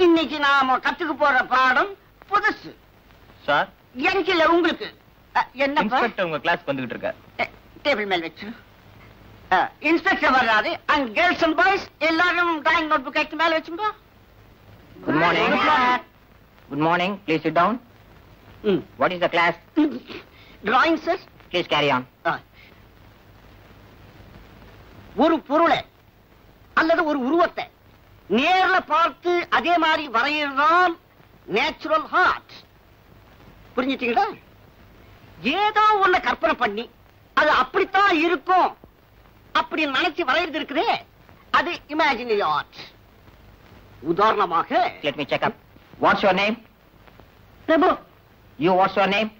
இன்னைக்கு நாம கத்துக்க போற பாடம் புதுசு. சார், எனக்கு இல்ல உங்களுக்கு. என்ன இன்ஸ்பெக்டர் உங்க கிளாஸ்க்கு வந்துகிட்டு இருக்கார். டேபிள் மேல் வச்சு. இன்ஸ்பெக்டர் வர்றாரு. அண்ட் கேர்ள்ஸ் அண்ட் பாய்ஸ் எல்லாரும் டிராயிங் நோட் புக் எடுத்து மேல வச்சுங்க. Good morning. Good morning. Please sit down. What is the class? Drawing sir. Please carry on. ஒரு பொருளை அல்லது ஒரு உருவத்தை நேர்ல பார்த்து அதே மாதிரி வரையறதான் நேச்சுரல் ஆர்ட். புரிஞ்சுட்டீங்களா? ஏதோ ஒண்ணு கற்பனை பண்ணி அது அப்படித்தான் இருக்கும் அப்படி நினைச்சு வரையறது இருக்குதே, அது இமேஜினரி ஆர்ட். உதாரணமாக, let me check up. What's your name? Prabhu. You, what's your name?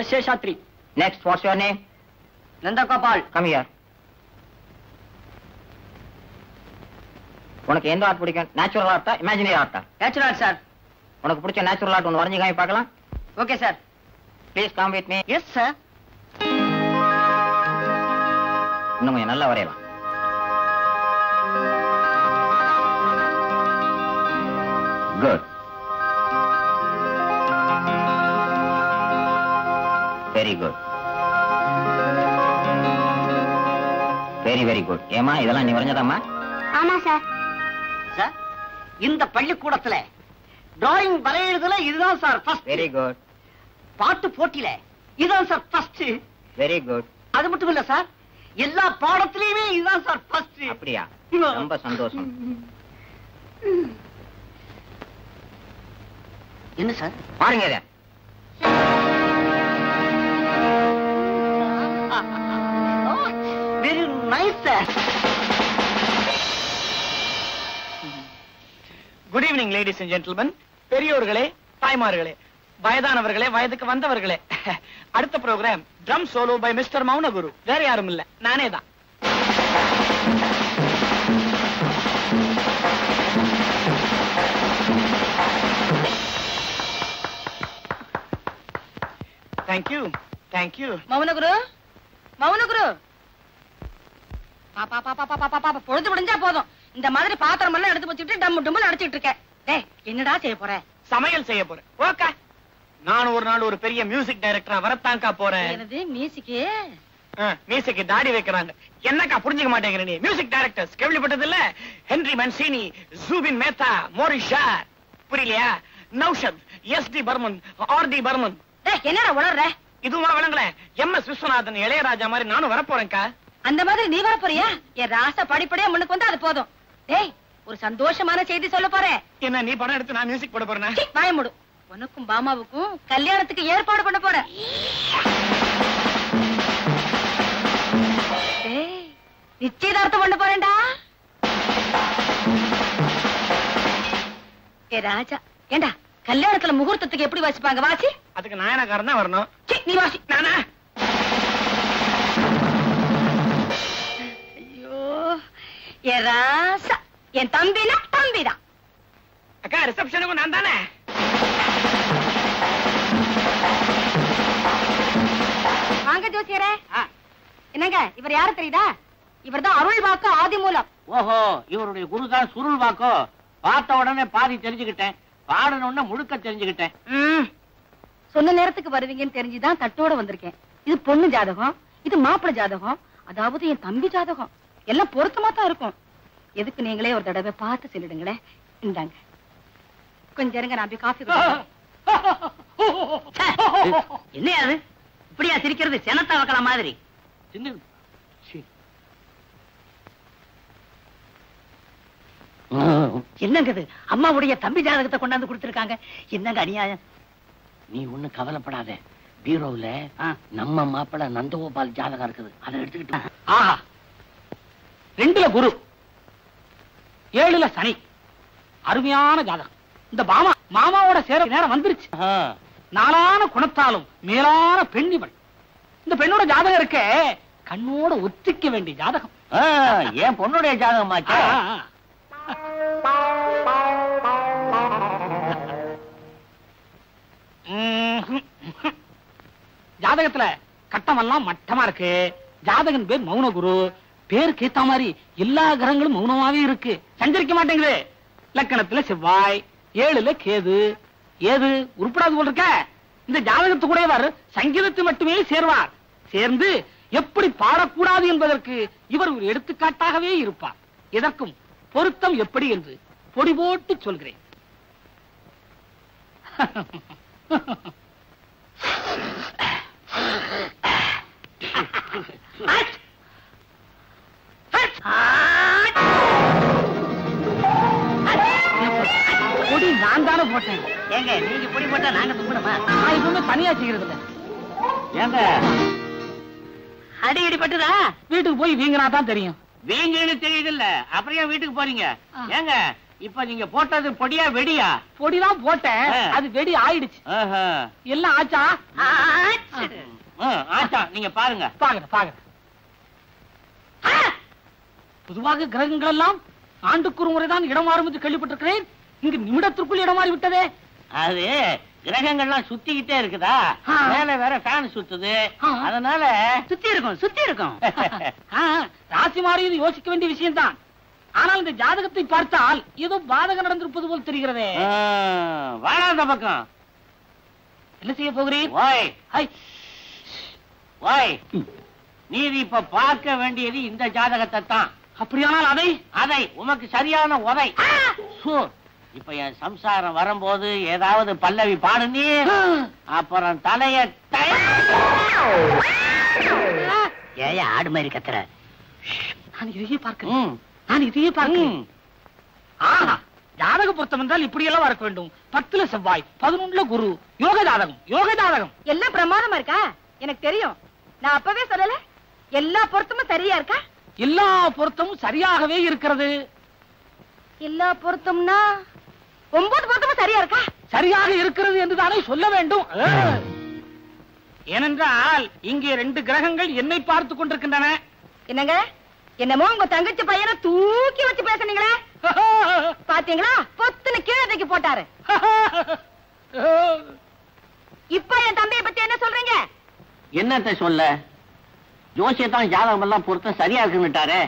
S A Sathri. Next, what's your name? Nandagopal. Come here. உனக்கு எந்த ஆர்ட் பிடிக்கும்? நேச்சுரல் ஆர்ட்டா, இமேஜினரி ஆர்ட்டா? Natural sir. உனக்கு பிடிச்ச நேச்சுரல் ஆர்ட் ஒன்று வரைஞ்சு காமி பார்க்கலாம். Okay sir. Please come with me. Yes sir. இன்னும் கொஞ்சம் நல்லா வரையலாம். Good. Very good. Very very good. ஏமா இதெல்லாம் நீ வரைஞ்சதாம்மா? ஆமா சார். சார், இந்த பள்ளிக்கூடத்துல டிராயிங் வரையறதுல இதுதான் சார் ஃபர்ஸ்ட். Very good. பாட்டு போட்டியில இதுதான் சார் ஃபர்ஸ்ட். Very good. அது மட்டும் இல்ல சார், எல்லா பாடத்திலயுமே இதுதான் சார் ஃபர்ஸ்ட். அப்படியா? ரொம்ப சந்தோஷம். என்ன சார்? பாருங்க இத. Very nice sir. Good evening ladies and gentlemen. பெரியோர்களே, தாய்மார்களே, வயதானவர்களே, வயதுக்கு வந்தவர்களே, அடுத்த programme drum solo by mister Mounaguru. வேற யாரும் இல்ல, நானே தான். Thank you thank you. மௌனகுரு, மௌனகுரு. பொழுது முடிஞ்சா போதும், இந்த மாதிரி பாத்திரம் எல்லாம் எடுத்து வச்சுட்டு டம் டும்பல் அடிச்சிட்டு இருக்க. டேய், என்னடா செய்ய போற? சமையல் செய்ய போறேன். ஓகே. நான் ஒரு நாள் ஒரு பெரிய மியூசிக் டைரக்டரா வரத்தாங்கா போறேன். என்னது மியூசிக்? மியூசிக் தாடி வைக்கிறாங்க. என்னக்கா புரிஞ்சுக்க மாட்டேங்கிற நீ? மியூசிக் டைரக்டர்ஸ் கேள்விப்பட்டது இல்ல? ஹென்ரி மன்சினி, ஜூபின் மேத்தா, மோரிஷா. புரியலையா? நௌஷத், எஸ்.டி. பர்மன், ஆர்.டி. பர்மன். டேய், என்னடா உளறற? இதுவா விளங்கல? எம்.எஸ். விஸ்வநாதன், இளையராஜா மாதிரி நானும் வரப்போறேன்க்கா. அந்த மாதிரி நீ வர போறியா? என் ராசா படிப்படியா முன்னுக்கு வந்து அது போதும். டேய், ஒரு சந்தோஷமான செய்தி சொல்ல போறேன். என்ன நீ படம் எடுத்து நான் மியூசிக் போட போறேன்? வாய மூடு. உனக்கும் பாமாவுக்கும் கல்யாணத்துக்கு ஏற்பாடு பண்ண போறேன். டேய், நிச்சயதார்த்தம் பண்ண போறேன்டா. ஏ ராஜா, ஏண்டா கல்யாணத்துல முகூர்த்தத்துக்கு எப்படி வாசிப்பாங்க? வாசி. அதுக்கு நாயனக்காரன் தான் வரணும். நீ வாசி. நானா? ஐயோ, ஏ ராசா, என் தம்பினா தம்பிதான். அக்கா, ரிசப்ஷனுக்கும் நான் தானே? வாங்க ஜோசியரே. என்னங்க, இவர் யாரு தெரியுதா? இவர்தான் அருள் வாக்கு ஆதி மூலம். ஓஹோ, இவருடைய குருதான் சுருள் வாக்கோ. பார்த்த உடனே பாதி தெரிஞ்சுக்கிட்டேன், பாடணும்னு முழுக்க தெரிஞ்சுக்கிட்டேன். சொன்ன நேரத்துக்கு வருவீங்கன்னு தெரிஞ்சுதான் தட்டோட வந்திருக்கேன். இது பொண்ணு ஜாதகம், இது மாப்பிள்ளை ஜாதகம், அதாவது என் தம்பி ஜாதகம். எல்லாம் பொருத்தமா தான் இருக்கும். எதுக்கு நீங்களே ஒரு தடவை பார்த்து சொல்லிடுங்களேன். இந்தாங்க, கொஞ்சம் இருங்க, நான் போய் காஃபி. என்ன அது இப்படியா சிரிக்கிறது? செனத்தா வைக்கலாம் மாதிரி. என்னங்க இது? அம்மாவுடைய தம்பி ஜாதகத்தை கொண்டாந்து கொடுத்திருக்காங்க. என்னங்க அநியாயம்? நீ ஒண்ணு கவலைப்படாத, பீரோவுல நம்ம மாப்பிள்ள நந்தகோபால் ஜாதகம் இருக்குது, அதை எடுத்துக்கிட்டு. ஆஹா, 2ல குரு, 7ல சனி. அருமையான ஜாதகம். இந்த மாமாவோட சேர நேரம் வந்துருச்சு. நாளான குணத்தாலும் மேலான பெண் இவள். இந்த பெண்ணோட ஜாதகம் இருக்க கண்ணோட ஒத்திக்க வேண்டிய ஜாதகம். ஏன் பொண்ணுடைய ஜாதகமாச்சா? ஜாதகத்துல கட்டமெல்லாம் மட்டமா இருக்கு. ஜாதகன் பேர் மௌனகுரு. பேருக்கு ஏத்த மாதிரி எல்லா கிரகங்களும் மௌனமாவே இருக்கு, சஞ்சரிக்க மாட்டேங்குது. லக்கணத்துல செவ்வாய், 7ல கேது. ஏது உருப்படாது போல் இருக்க. இந்த ஜாதகத்துக்குடையவர் சங்கீதத்தை மட்டுமே சேர்வார். சேர்ந்து எப்படி பாடக்கூடாது என்பதற்கு இவர் ஒரு எடுத்துக்காட்டாகவே இருப்பார். இதற்கும் பொருத்தம் எப்படி என்று பொடி போட்டு சொல்கிறேன். பொடி நான் தானே போட்டேன். ஏங்க நீங்க பொடி போட்டா நாங்க தும்பணுமா? நான் இதுவுமே தனியா செய்யறது இல்ல. ஏங்க அடி பட்டுதா? வீட்டுக்கு போய் வீங்கினா தான் தெரியும். வீங்கன்னு தெரியுது இல்ல, அப்புறம் ஏன் வீட்டுக்கு போறீங்க? ஏங்க இப்ப நீங்க போட்டது பொடியா வெடியா? பொடிதான் போட்டேன், அது வெடி ஆயிடுச்சு. எல்லாம் ஆச்சா? ஆச்சா, நீங்க பாருங்க. பாருங்க. பொதுவாக கிரகங்கள் எல்லாம் ஆண்டுக்கு ஒரு முறைதான் இடம் மாறும் என்று கேள்விப்பட்டிருக்கிறேன். இங்கு நிமிடத்திற்குள் இடம் மாறி விட்டதே. அது கிரகங்கள்லாம் சுத்திக்கிட்டே இருக்குதா, மேல வேற ஃபேன் சுத்துது, அதனால சுத்தி இருக்கும். ராசி மாறியது யோசிக்க வேண்டிய விஷயம் தான். ஆனால் இந்த ஜாதகத்தை பார்த்தால் ஏதோ பாதகம் நடந்திருப்பது போல் தெரிகிறதே. வாழாத பக்கம் என்ன செய்ய போகிறீர்? நீதி இப்ப பார்க்க வேண்டியது இந்த ஜாதகத்தை தான். அப்படியானால் அதை உமக்கு சரியான உதை. இப்ப என் சம்சாரம் வரும்போது ஏதாவது பல்லவி பாடுனி, அப்புறம் தலைய ஏயா ஆடு மாதிரி கத்துற? நான் இதையே பார்க்கிறேன். ஜாதக பொருத்தம் என்றால் இப்படி எல்லாம் இருக்க வேண்டும். 10ல செவ்வாய், 11ல குரு. யோக ஜாதகம் எல்லாம் பிரமாதமா இருக்கா? எனக்கு தெரியும். நான் அப்பவே சொல்லல எல்லா பொருத்தமும் சரியா இருக்கா? எல்லா பொருத்தமும் சரியாகவே இருக்கிறது. எல்லா பொருத்தம்னா 9 பொருத்தமும் சரியா இருக்கா? சரியாக இருக்கிறது என்றுதானே சொல்ல வேண்டும். ஏனென்றால் இங்கே 2 கிரகங்கள் என்னை பார்த்துக் கொண்டிருக்கின்றன. என்னங்க, என்னமோ உங்க தங்கச்சி பையனை தூக்கி வச்சு பேசுனீங்களே, பாத்தீங்களா? பொத்துன்னு கீழே தூக்கி போட்டாரு. இப்ப என் தம்பியை பத்தி என்ன சொல்றீங்க? என்னத்தை சொல்ல? ஜோசியத்தான் ஜாதகம் எல்லாம் பொருத்தம் சரியா இருக்குன்னுட்டாரே.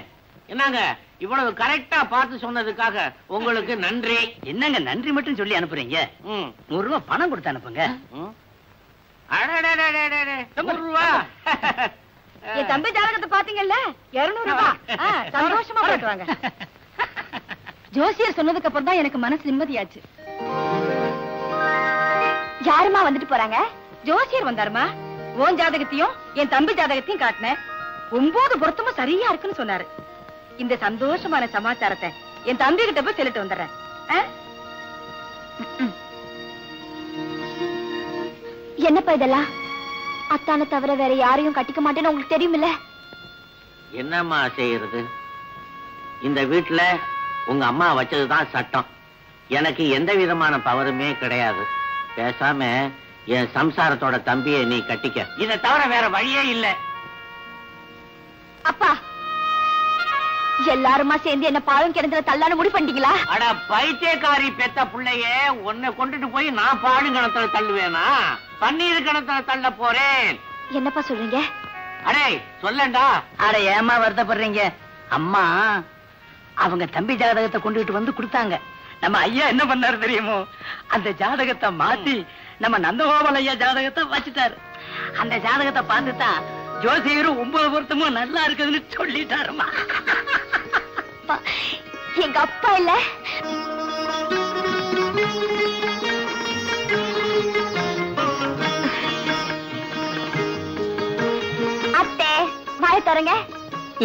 என்னங்க இவ்வளவு கரெக்டா பார்த்து சொன்னதுக்காக உங்களுக்கு நன்றி. என்னங்க நன்றி மட்டும் சொல்லி அனுப்புறீங்க? 100 ரூபாய் பணம் கொடுத்து அனுப்புங்க. என் தம்பி ஜாதகத்தை பாத்தீங்கல்ல, 200 ரூபாய். சந்தோஷமா போட்டுவாங்க. ஜோசியர் சொன்னதுக்கு அப்புறம் தான் எனக்கு மனசு நிம்மதியாச்சு. யாருமா வந்துட்டு போறாங்க? ஜோசியர் வந்தாருமா. உன் ஜாதகத்தையும் என் தம்பி ஜாதகத்தையும் காட்டினேன். 9 பொருத்தமும் சரியா இருக்குன்னு சொன்னாரு. இந்த சந்தோஷமான சமாச்சாரத்தை என் தம்பி கிட்ட போய் சொல்லிட்டு வந்துடுறேன். என்னப்பா இதெல்லாம்? அத்தானை தவிர வேற யாரையும் கட்டிக்க மாட்டேன்னு உங்களுக்கு தெரியுமில்ல? என்னம்மா செய்யறது? இந்த வீட்டுல உங்க அம்மா வச்சதுதான் சட்டம். எனக்கு எந்த விதமான பவருமே கிடையாது. பேசாம என் சம்சாரத்தோட தம்பியை நீ கட்டிக்க. இதை தவிர வேற வழியே இல்ல. அப்பா, எல்லாருமா சேர்ந்து என்ன பாழும் கிணத்துல தள்ளான்னு முடிவு பண்ணிட்டீங்களா? அட பைத்தியக்காரி பெத்த புள்ளைய உன்னை கொண்டுட்டு போய் நான் பாழும் கிணத்துல தள்ளுவேனா? பன்னீர் கிணத்துல தள்ள போறேன். என்னப்பா சொல்றீங்க? அடே சொல்லண்டா. அட ஏமா வருத்தப்படுறீங்க? அம்மா அவங்க தம்பி ஜாதகத்தை கொண்டுட்டு வந்து கொடுத்தாங்க. நம்ம ஐயா என்ன பண்ணாரு தெரியுமோ? அந்த ஜாதகத்தை மாத்தி நம்ம நந்தகோபால் ஐயா ஜாதகத்தை வச்சுட்டாரு. அந்த ஜாதகத்தை பார்த்துதான் ஜோசியரும் 9 பொருத்தமும் நல்லா இருக்குதுன்னு சொல்லிட்டாருமா. எங்க அப்பா இல்ல, அத்தை வாய தரங்க.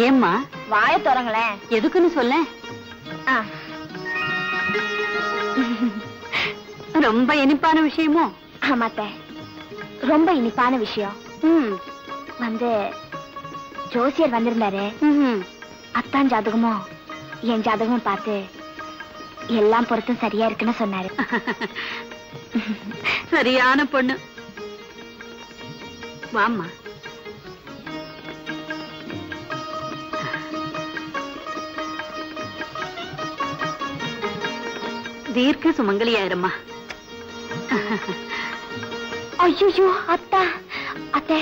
ஏம்மா வாய தரங்களேன். எதுக்குன்னு சொல்ல. ரொம்ப இனிப்பான விஷயமோ? ஆமாத்த, ரொம்ப இனிப்பான விஷயம். வந்து ஜோசியர் வந்திருந்தாரு. அத்தான் ஜாதகமும் என் ஜாதகமும் பார்த்து எல்லாம் பொருத்தும் சரியா இருக்குன்னு சொன்னாரு. சரியான பொண்ணு. வாம்மா. தீர்க்க சுமங்கலியாயிரம்மா. ஐயோ அத்தா, அத்தை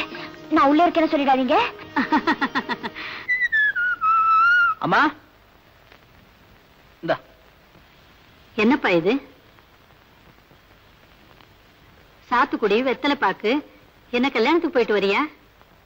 நான் உள்ள இருக்கேன்னு சொல்லிடாதீங்க. அம்மா என்னப்பா இது? சாத்துக்குடி வெத்தலை பாக்கு. என்ன கல்யாணத்துக்கு போயிட்டு வரியா?